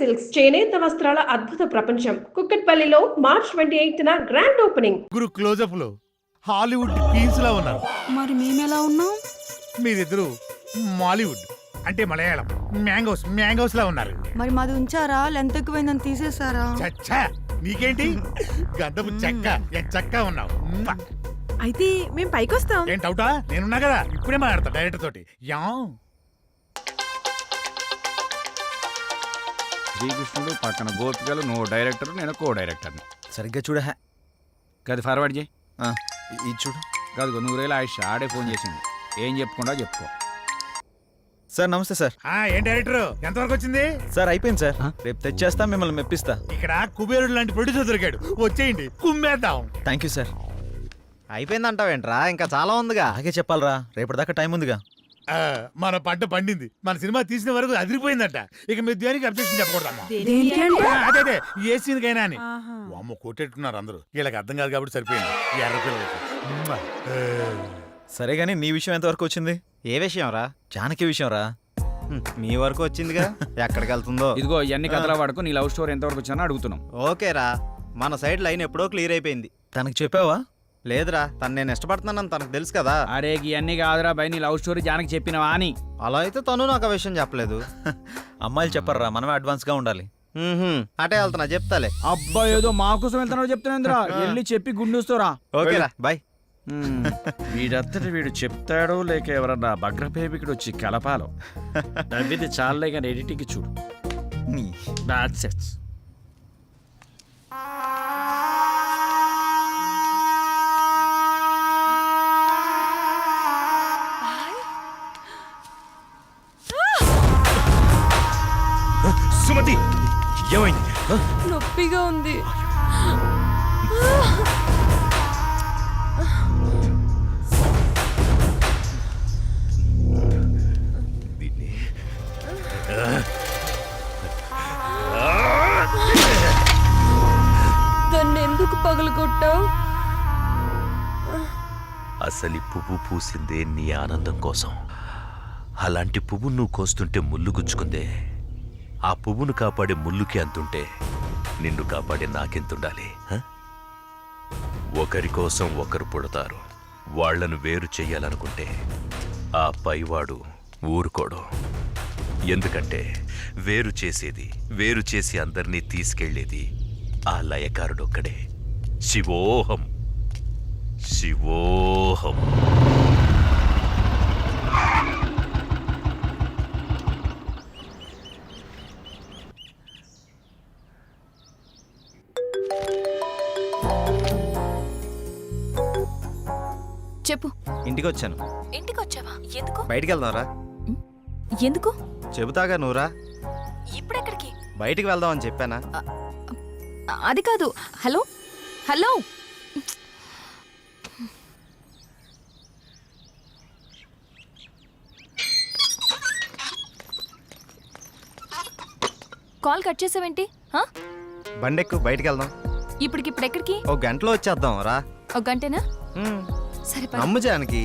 Silks చేనేత వస్త్రాల అద్భుత ప్రపంచం. కుక్కట్పల్లిలో మార్చ్ 28న గ్రాండ్ ఓపెనింగ్. గురు క్లోజప్ లో హాలీవుడ్ క్వీన్స్ లా ఉన్నారు. మరి మేమెలా ఉన్నాం? మీరిద్దరు మాలీవుడ్ అంటే మలయాళం మ్యాంగోస్ లా ఉన్నారు. మరి మాది ఉంచారా? లెంత్ ఎక్కువైందని తీసేసారా? చచ్చా నీకేంటి గద్దపు చెక్క ఉన్నావు. అయితే మేము పైకొస్తాం. ఏం డౌటా? నేనున్నా కదా, ఇప్పుడే మాట్లాడతా డైరెక్టర్ తోటి. శ్రీకృష్ణుడు పక్కన గోపికలు, నువ్వు డైరెక్టర్, నేను కో డైరెక్టర్ని. సరిగ్గా చూడ గది ఫార్వర్డ్ చేయి. ఇది చూడు. కాదు 100 ఆయుష్ ఆడే ఫోన్ చేసింది. ఏం చెప్పుకుండా చెప్పుకో. సార్ నమస్తే సార్. ఏం డైరెక్టర్ ఎంతవరకు వచ్చింది? సార్ అయిపోయింది సార్, రేపు తెచ్చేస్తా, మిమ్మల్ని మెప్పిస్తా. ఇక్కడ కుబేరుడు లాంటి ప్రొడ్యూసర్ దొరికాడు, వచ్చేయండి కుమ్మేద్దాం. Thank you sir. అయిపోయిందంటావేంట్రా? ఇంకా చాలా ఉందిగా. అలాగే చెప్పాలరా, రేపటిదాకా టైం ఉందిగా. మన పంట పండింది, మన సినిమా తీసిన వరకు అదిరిపోయిందట. ఇక మీరు దేనికి అబ్జెక్షన్ చెప్పకూడదమ్మా. అదే ఏ సీన్కైనా అని. అమ్మ కొట్టేట్టున్నారు అందరూ, వీళ్ళకి అర్థం కాదు కాబట్టి సరిపోయింది. ఎర్ర పిల్లలకి సరే గానీ నీ విషయం ఎంతవరకు వచ్చింది? ఏ విషయం రా? జానకి విషయం రా. మీ వరకు వచ్చిందిగా, ఎక్కడికి వెళ్తుందో. ఇదిగో ఇవన్నీ కథల వాడుకో. నీ లవ్ స్టోరీ ఎంతవరకు వచ్చినా అడుగుతున్నాం. ఓకేరా, మన సైడ్ లైన్ ఎప్పుడో క్లియర్ అయిపోయింది. తనకు చెప్పావా? లేదురా, తను నేను ఇష్టపడుతున్నానని తనకు తెలుసు కదా. అరే ఇవన్నీ కాదురా బై, నీ లవ్ స్టోరీ జానకి చెప్పినవా అని. అలా అయితే తను నాకు ఆ విషయం చెప్పలేదు. అమ్మాయిలు చెప్పరా, మనమే అడ్వాన్స్ గా ఉండాలి. అటే వెళ్తున్నా, చెప్తాలే. అబ్బా ఏదో మా కోసం వెళ్తున్నావు చెప్తున్నా. వెళ్ళి చెప్పి గుండూస్తోరా. ఓకేరా బాయ్. వీడంతటి వీడు చెప్తాడో లేక ఎవరన్నా భగ్రపేమికుడు వచ్చి కలపాలో. నవ్వింది చాలే కానీ ఎడిటింగ్ చూడు. సుమతి ఏమైంది? నొప్పిగా ఉంది. ఎందుకు పగలగొట్టావు? అసలు పువ్వు పూసిందే నీ ఆనందం కోసం. అలాంటి పువ్వు నువ్వు కోస్తుంటే ముళ్ళు గుచ్చుకుందే. ఆ పువ్వును కాపాడే ముళ్ళుకి అంతుంటే నిన్ను కాపాడే నాకెంతుండాలి? ఒకరి కోసం ఒకరు పుడతారు. వాళ్లను వేరు చెయ్యాలనుకుంటే ఆ పైవాడు ఊరుకోడు. ఎందుకంటే వేరు చేసి అందరినీ తీసుకెళ్లేది ఆ లయకారుడొక్కడే. శివోహం శివోహం. చెప్పు. ఇంటికి వచ్చాను. ఇంటికి వచ్చావా? ఎందుకు? బయటికి వెళ్దాంరా. ఎందుకు? చెబుతాగా, నువ్వురా. ఇప్పుడెక్కడికి? బయటికి వెళ్దాం అని చెప్పానా? అది కాదు. హలో హలో, కాల్ కట్ చేసావేంటి? బండెక్కు, బయటికి వెళ్దాం. ఇప్పుడు ఎక్కడికి? ఒక గంటలో వచ్చేద్దాం రా. ఒక గంటేనా? సరే నమ్ము జానకి.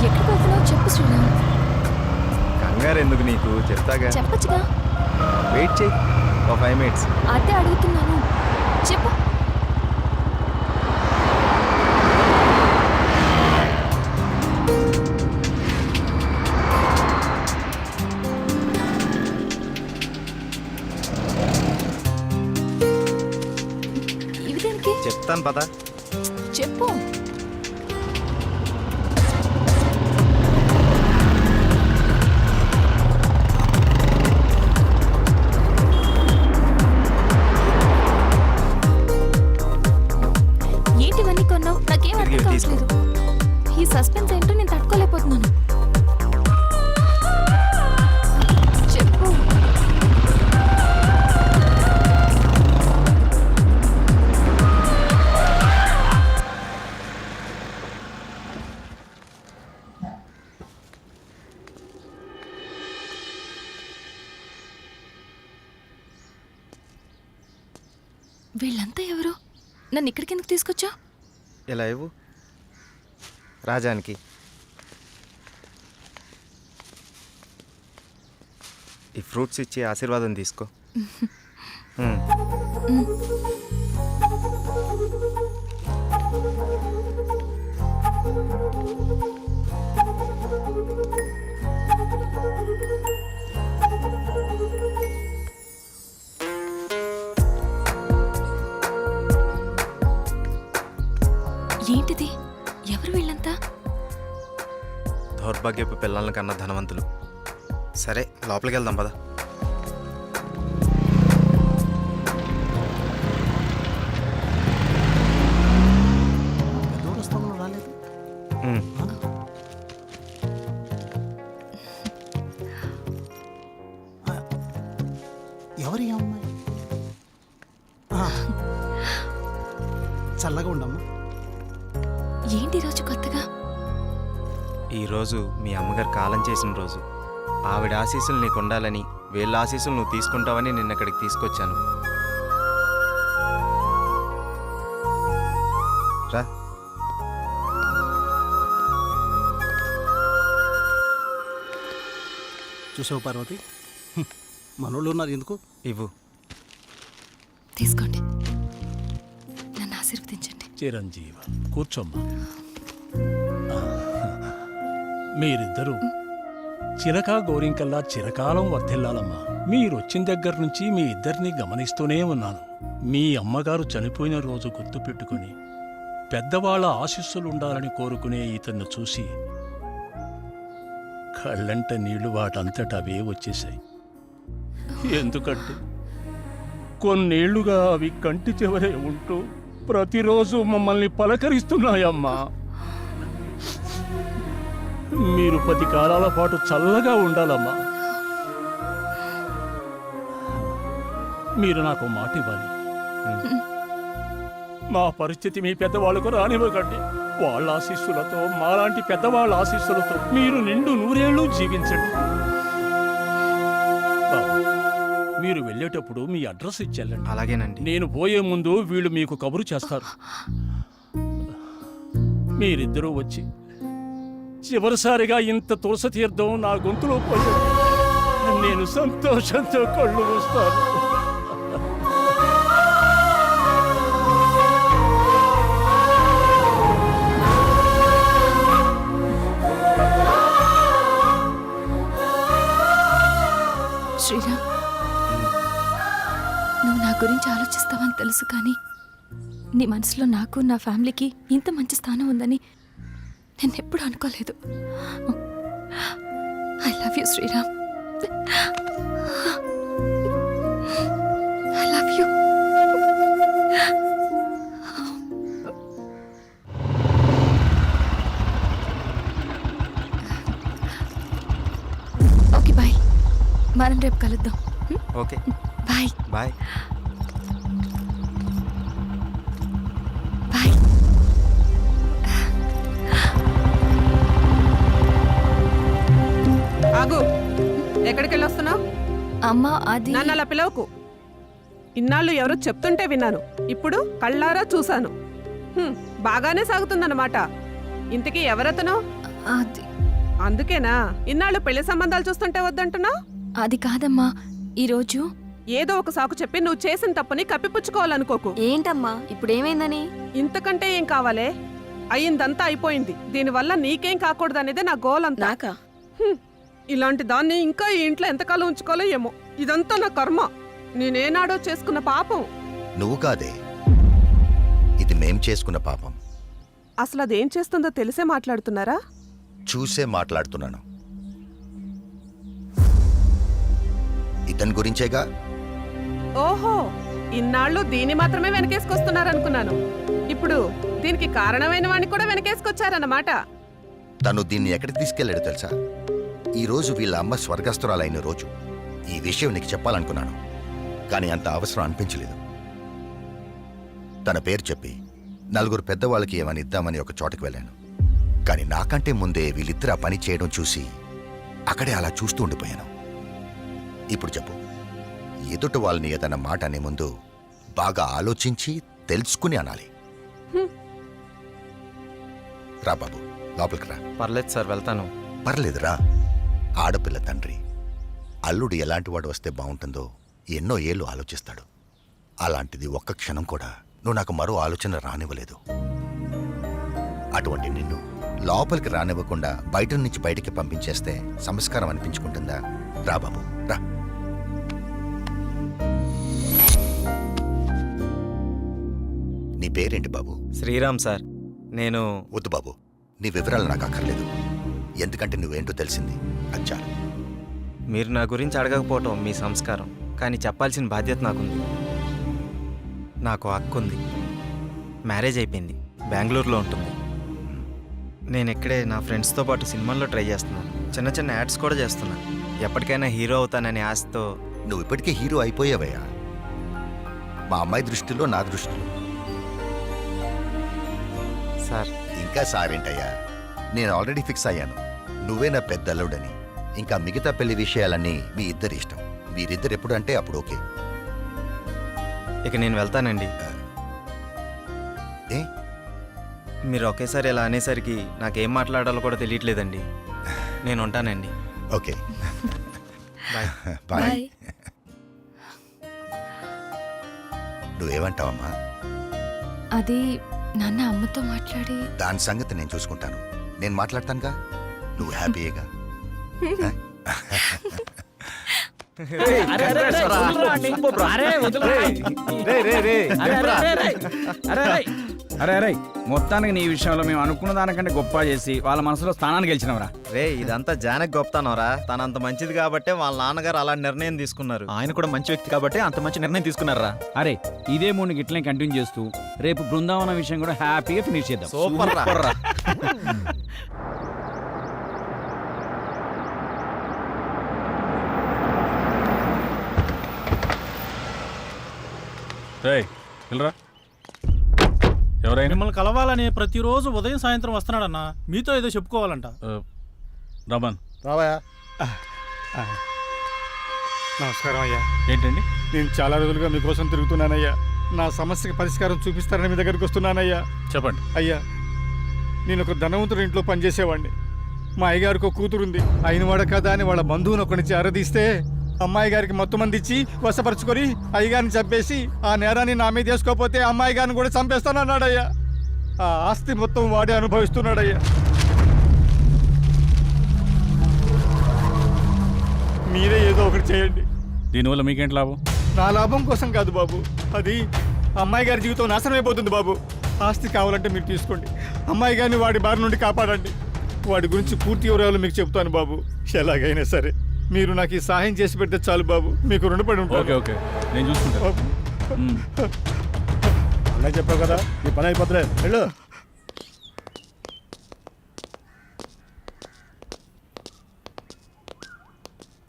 ఎక్కడికి వెళ్తున్నావు చెప్పు శ్రీరామ్. కంగారు ఎందుకు నీకు, చెప్తాగా. చెప్పచ్చుగా. వెయిట్ చేయి, ఒక 5 minutes. అదే అడుగుతున్నాను, చెప్పు. ఇవి దేనికి? చెప్తాను పద. చెప్పు. ఏంటివన్నీ కొన్నావు? నాకేం అర్థం కావట్లేదు. ఈ సస్పెన్స్ ఏంటో నేను తట్టుకోలేకపోతున్నాను. చెప్పు. వీళ్ళంతా ఎవరు? నన్ను ఇక్కడికి ఎందుకు తీసుకొచ్చా? ఇలా ఇవ్వు రాజానికి. ఈ ఫ్రూట్స్ ఇచ్చి ఆశీర్వాదం తీసుకో. ఏంటిది? ఎవరు వీళ్ళంతా? దౌర్భాగ్యపు పిల్లల కన్నా ధనవంతులు. సరే లోపలికి వెళ్దాం పద. ఎవరి అమ్మాయి? చల్లగా ఉండమ్మా. ఏంటి రోజు కొత్తగా? ఈరోజు మీ అమ్మగారు కాలం చేసిన రోజు. ఆవిడ ఆశీస్సులు నీకు ఉండాలని, వీళ్ళ ఆశీస్సులు నువ్వు తీసుకుంటావని నిన్న ఇక్కడికి తీసుకొచ్చాను. రా. చూసావు పార్వతి, మనోళ్ళు ఉన్నారు ఎందుకు? ఇవ్వు. తీసుకోండి, నన్ను ఆశీర్వదించండి. చిరంజీవ కూర్చోమ్మా. మీరిద్దరూ చిలక గోరింకల్లా చిరకాలం వర్ధిల్లాలమ్మా. మీరొచ్చిన దగ్గర నుంచి మీ ఇద్దరిని గమనిస్తూనే ఉన్నాను. మీ అమ్మగారు చనిపోయిన రోజు గుర్తు పెట్టుకుని పెద్దవాళ్ల ఆశీస్సులుండాలని కోరుకునే ఇతన్ని చూసి కళ్ళంట నీళ్లు వాటంతట అవే వచ్చేశాయి. ఎందుకంటే కొన్నేళ్లుగా అవి కంటి చివరే ఉంటూ ప్రతిరోజు మమ్మల్ని పలకరిస్తున్నాయమ్మా. మీరు 10 కాలాల పాటు చల్లగా ఉండాలమ్మా. మీరు నాకు మాట ఇవ్వాలి. మా పరిస్థితి మీ పెద్దవాళ్ళకు రానివ్వకండి. వాళ్ళ ఆశీస్సులతో, మాలాంటి పెద్దవాళ్ళ ఆశీస్సులతో మీరు నిండు 100 ఏళ్ళు జీవించండి. బాబు, మీరు వెళ్ళేటప్పుడు మీ అడ్రస్ ఇచ్చెళ్ళండి. అలాగేనండి. నేను పోయే ముందు వీళ్ళు మీకు కబురు చేస్తారు. మీరిద్దరూ వచ్చి చివరిసారిగా ఇంత తులసి తీర్థం నా గొంతులో పోయాడు. నేను సంతోషంతో కళ్ళు మూస్తాను. శ్రీరామ్, నువ్వు నా గురించి ఆలోచిస్తావని తెలుసు, కానీ నీ మనసులో నాకు, నా ఫ్యామిలీకి ఇంత మంచి స్థానం ఉందని నేను ఎప్పుడు అనుకోలేదు. I love you Sriram. I love you. Okay bye, మనం రేపు కలుద్దాం. Okay bye. బాయ్. బాయ్. ఆగు, ఎక్కడికి వెళ్ళొస్తున్నావు? అమ్మా, అది నన్ను అలా పిలవకు. ఇన్నాళ్ళు ఎవరో చెప్తుంటే విన్నాను, ఇప్పుడు కళ్ళారా చూశాను. బాగానే సాగుతుందన్నమాట. ఇంతకీ ఎవరతను? అది అందుకేనా ఇన్నాళ్ళు పెళ్లి సంబంధాలు చూస్తుంటే వద్దంటున్నావు? అది కాదమ్మా, ఈరోజు ఏదో ఒక సాకు చెప్పి నువ్వు చేసిన తప్పుని కప్పిపుచ్చుకోవాలనుకోకు. ఏంటమ్మా ఇప్పుడు ఏమైందని? ఇంతకంటే ఏం కావాలే? అయిందంతా అయిపోయింది. దీనివల్ల నీకేం కాకూడదనేదే నా గోల్ అంతా. నాకా? ఇలాంటి దాన్ని ఇంకా ఈ ఇంట్లో ఎంతకాలం ఉంచుకోవాలో ఏమో. ఇదంతా నా కర్మ. నేనేనాడో చేసుకున్న పాపం. నువ్వు కాదే, ఇది మేం చేసుకున్న పాపం. అసలు అదేం చేస్తుందో తెలిసే మాట్లాడుతున్నారా? చూసే మాట్లాడుతున్నాను. ఇతని గురించేగా. ఓహో, ఇన్నాళ్ళు దీన్ని మాత్రమే వెనకేసుకొస్తున్నారనుకున్నాను. ఇప్పుడు దీనికి కారణమైన వాడిని కూడా వెనకేసుకొచ్చారన్నమాట. తను దీన్ని ఎక్కడికి తీసుకెళ్లాడు తెలుసా? ఈ రోజు వీళ్ళ అమ్మ స్వర్గస్థురాలైన రోజు. ఈ విషయం నీకు చెప్పాలనుకున్నాను, కానీ అంత అవసరం అనిపించలేదు. తన పేరు చెప్పి 4 పెద్దవాళ్ళకి ఏమని ఇద్దామని ఒక చోటకి వెళ్ళాను. కానీ నాకంటే ముందే వీళ్ళిద్దరు ఆ పని చేయడం చూసి అక్కడే అలా చూస్తూ ఉండిపోయాను. ఇప్పుడు చెప్పు, ఎదుటి వాళ్ళని ఏదన్న మాట అనే ముందు బాగా ఆలోచించి తెలుసుకుని అనాలి. రా బాబు, లోపలికి రా. పర్లేదు సార్, వెళ్తాను. పర్లేదురా, ఆడపిల్ల తండ్రి అల్లుడు ఎలాంటి వాడు వస్తే బాగుంటుందో ఎన్నో ఏళ్ళు ఆలోచిస్తాడు. అలాంటిది ఒక్క క్షణం కూడా నువ్వు నాకు మరో ఆలోచన రానివ్వలేదు. అటువంటి నిన్ను లోపలికి రానివ్వకుండా బయట నుంచి బయటికి పంపించేస్తే సంస్కారం అనిపించుకుంటుందా? రా బాబు రా. నీ పేరేంటి బాబు? శ్రీరామ్ సార్. నేను వద్దు బాబు, నీ వివరాలు నాకు అక్కర్లేదు. ఎందుకంటే నువ్వేంటో తెలిసింది అది చాలు. మీరు నా గురించి అడగకపోవటం మీ సంస్కారం, కానీ చెప్పాల్సిన బాధ్యత నాకుంది. నాకు హక్కు ఉంది. మ్యారేజ్ అయిపోయింది, బెంగళూరులో ఉంటుంది. నేను ఇక్కడే నా ఫ్రెండ్స్తో పాటు సినిమాల్లో ట్రై చేస్తున్నాను. చిన్న చిన్న యాడ్స్ కూడా చేస్తున్నాను. ఎప్పటికైనా హీరో అవుతాననే ఆశతో. నువ్వు ఇప్పటికే హీరో అయిపోయావయ్యా. మా అమ్మాయి దృష్టిలో, నా దృష్టిలో. సార్ ఇంకా సారేంటయ్యా, నేను ఆల్రెడీ ఫిక్స్ అయ్యాను. నువ్వే నా పెద్ద అల్లుడని. ఇంకా మిగతా పెళ్లి విషయాలన్నీ మీ ఇద్దరి ఇష్టం. మీరిద్దరు ఎప్పుడు అంటే అప్పుడు ఓకే. ఇక నేను వెళ్తానండి. ఏ మీరు ఒకేసారి ఇలా అనేసరికి నాకేం మాట్లాడాలో కూడా తెలియట్లేదండి. నేను ఉంటానండి. Okay bye. బాయ్. నువ్వేమంటావమ్మా? అది నాన్న అమ్మతో మాట్లాడి దాని సంగతి నేను చూసుకుంటాను. నేను మాట్లాడతానుగా, నువ్వు హ్యాపీయేగా. అరే మొత్తానికి నీ విషయంలో మేము అనుకున్న దానికంటే గొప్ప చేసి వాళ్ళ మనసులో స్థానాన్ని గెలిచినవరా. రే ఇదంతా జానకి గొప్పతనవరా. తనంత మంచిది కాబట్టే వాళ్ళ నాన్నగారు అలా నిర్ణయం తీసుకున్నారు. ఆయన కూడా మంచి వ్యక్తి కాబట్టి అంత మంచి నిర్ణయం తీసుకున్నారా? అరే ఇదే మూడు గిట్లనే కంటిన్యూ చేస్తూ రేపు బృందావనం విషయం కూడా హ్యాపీగా ఫినిష్ చేద్దాం. సూపర్ రా. ఎవరైనా మిమ్మల్ని కలవాలని ప్రతిరోజు ఉదయం సాయంత్రం వస్తున్నాడన్నా. మీతో ఏదో చెప్పుకోవాలంట. రమన్ రావయ్యా. నమస్కారం అయ్యా. ఏంటండి? నేను చాలా రోజులుగా మీకోసం తిరుగుతున్నానయ్యా. నా సమస్యకి పరిష్కారం చూపిస్తారని మీ దగ్గరికి వస్తున్నానయ్యా. చెప్పండి. అయ్యా, నేను ఒక ధనవంతుడి ఇంట్లో పనిచేసేవాడిని. మా అయ్యగారికి ఒక కూతురుంది. అయినవాడ కదా అని వాళ్ళ బంధువుని ఒకటి నుంచి ఆరాధిస్తే అమ్మాయి గారికి మొత్తం మంది ఇచ్చి వశపరుచుకొని అయ్యగారిని చంపేసి ఆ నేరాన్ని నా మీద వేసుకోకపోతే అమ్మాయి గారిని కూడా చంపేస్తానన్నాడయ్యా. ఆ ఆస్తి మొత్తం వాడే అనుభవిస్తున్నాడయ్యా. మీరే ఏదో ఒకటి చేయండి. దీనివల్ల మీకేంటి లాభం? నా లాభం కోసం కాదు బాబు, అది అమ్మాయి గారి జీవితం నాశనం అయిపోతుంది బాబు. ఆస్తి కావాలంటే మీరు తీసుకోండి. అమ్మాయి గారిని వాడి బారి నుండి కాపాడండి. వాడి గురించి పూర్తి వివరాలు మీకు చెప్తాను బాబు. ఎలాగైనా సరే మీరు నాకు ఈ సహాయం చేసి పెడితే చాలు బాబు. మీకు రుణపడి ఉంటాను. ఓకే నేను చూసుకుంటా. అలా చెప్పావు కదా, నీ పని అయిపోతులే. వెళ్ళు.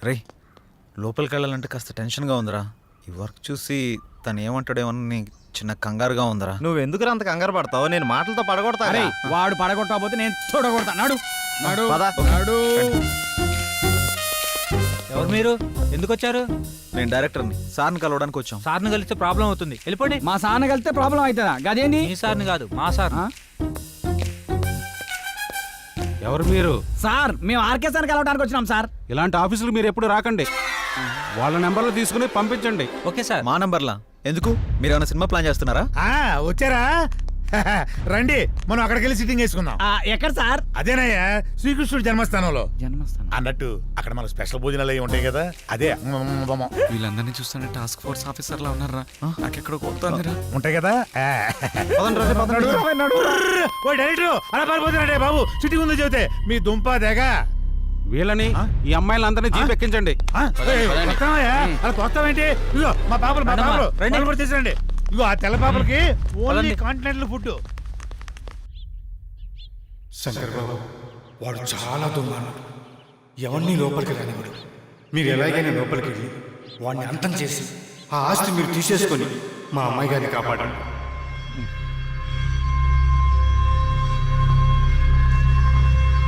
రే లోపలికి వెళ్ళాలంటే కాస్త టెన్షన్గా ఉందిరా. ఈ వర్క్ చూసి తను ఏమంటాడేమని చిన్న కంగారుగా ఉందిరా. నువ్వు ఎందుకు అంత కంగారు పడతావు? నేను మాటలతో పడగొడతా. వాడు పడగొట్టకపోతే నేను చూడగొడతా. నాడు పద. ఎవరు మీరు? ఎందుకు వచ్చారు? నేను డైరెక్టర్ని, సార్ని కలవడానికి వచ్చాం. సార్ని కలిస్తే ప్రాబ్లం అవుతుంది. వెళ్ళిపోండి. మా సార్ని కలిస్తే ప్రాబ్లం అవుతుందా? గదేంది? మీ సార్ని కాదు, మా సార్. ఎవరు మీరు? సార్ మేము ఆర్కే సార్ కలవడానికి వచ్చినాం సార్. ఇలాంటి ఆఫీసులు మీరు ఎప్పుడు రాకండి. వాళ్ళ నెంబర్లు తీసుకుని పంపించండి. Okay sir. మా నంబర్లా ఎందుకు? మీరు ఏమైనా సినిమా ప్లాన్ చేస్తున్నారా? వచ్చారా? రండి, మనం అక్కడికి వెళ్ళి సిట్టింగ్ వేసుకుందాం. ఎక్కడ సార్? అదేనయ్యా, శ్రీకృష్ణుడు జన్మస్థానంలో. జన్మస్థానం అన్నట్టు అక్కడ మనకు స్పెషల్ భోజనాలు అవి ఉంటాయి కదా, అదే వీళ్ళందరినీ చూస్తుంటే టాస్క్ ఫోర్స్ ఆఫీసర్లా ఉన్నారా? నాకెక్కడ కొడుతుందిరా. ఉంటాయి కదా. డైరెక్టర్ అలా పారిపోతున్నాడే బాబు, సిట్టింగ్ ఉంది చెబితే మీ దుంప దేగ. వీళ్ళని ఈ అమ్మాయిలందరినీ జీప్ ఎక్కించండి. అలా కొస్తామేంటి? ఇదిగో మా పాపలు కూడా తీసుకురండి. ఇగో ఆ తెల్ల పాపలకి ఓన్లీ కాంటినెంటల్ ఫుడ్. శంకర్ బాబు, వాడు చాలా దుర్మార్గుడు. ఎవరిని లోపలికి రానివాడు. మీరు ఎలాగైనా లోపలికి వెళ్ళి వాడిని అంతం చేసి ఆ ఆస్తి మీరు తీసేసుకొని మా అమ్మాయి గారిని కాపాడండి.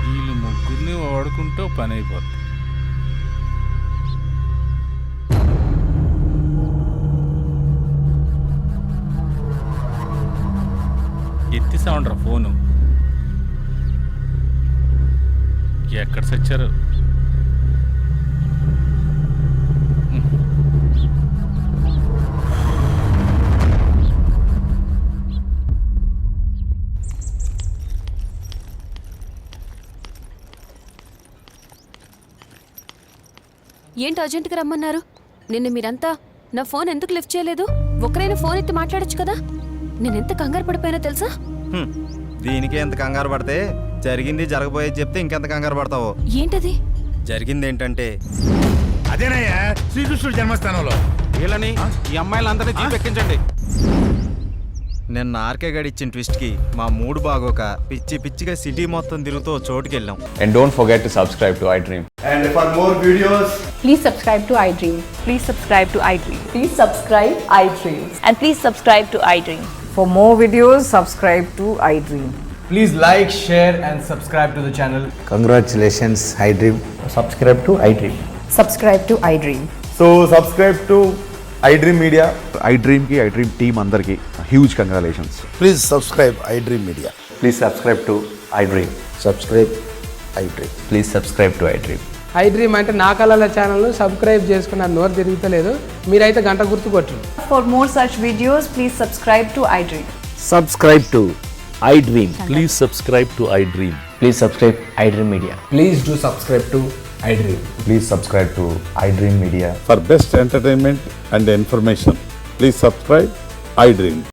వీళ్ళు ముగ్గురిని వాడుకుంటూ పని అయిపోతుంది. ఎత్తిసామంటారా ఫోను? ఎక్కడ సచ్చారు? ఏంటి అర్జెంటుగా రమ్మన్నారు? నిన్న మీరంతా నా ఫోన్ ఎందుకు లిఫ్ట్ చేయలేదు? ఒకరైనా ఫోన్ ఎత్తి మాట్లాడొచ్చు కదా. నేనెంత కంగారు పడిపోయినా తెలుసా? దీనికి ఎంత కంగారు పడితే జరిగింది జరగబోయేది చెప్తే ఇంకెంత కంగారు పడతావో. ఏంటది? జరిగింది ఏంటంటే అదేనయ్యా శ్రీకృష్ణుడు జన్మస్థానంలో. వీళ్ళని ఈ అమ్మాయిలందరినీ జీప్ ఎక్కించండి. నిన్న ఆర్కే గడి ఇచ్చిన ట్విస్ట్కి మా మూడు బాగోక పిచ్చిగా సిటీ మొత్తం తిరుగుతూ ఓ చోటుకి వెళ్ళాం. And don't forget to subscribe to iDream. And for more videos, please subscribe to iDream. Please subscribe to iDream. Please subscribe iDream. And please subscribe to iDream. For more videos, subscribe to iDream. Please like, share and subscribe to the channel. congratulations, iDream. Subscribe to iDream. Subscribe to iDream. So subscribe to iDream Media. iDream ki iDream team andarki huge congratulations. Please subscribe iDream Media. Please subscribe to iDream. Subscribe iDream. Please subscribe to iDream. iDream అంటే నా కళల channel subscribe చేసుకున్న నోరు తిరుగుతలేదు. మీరైతే గంట గుర్తు కొట్టండి. For more such videos, please subscribe to iDream. Subscribe to iDream. Please subscribe to iDream. Please subscribe iDream Media. Please do subscribe to iDream. Please subscribe to iDream Media. For best entertainment and information, please subscribe iDream.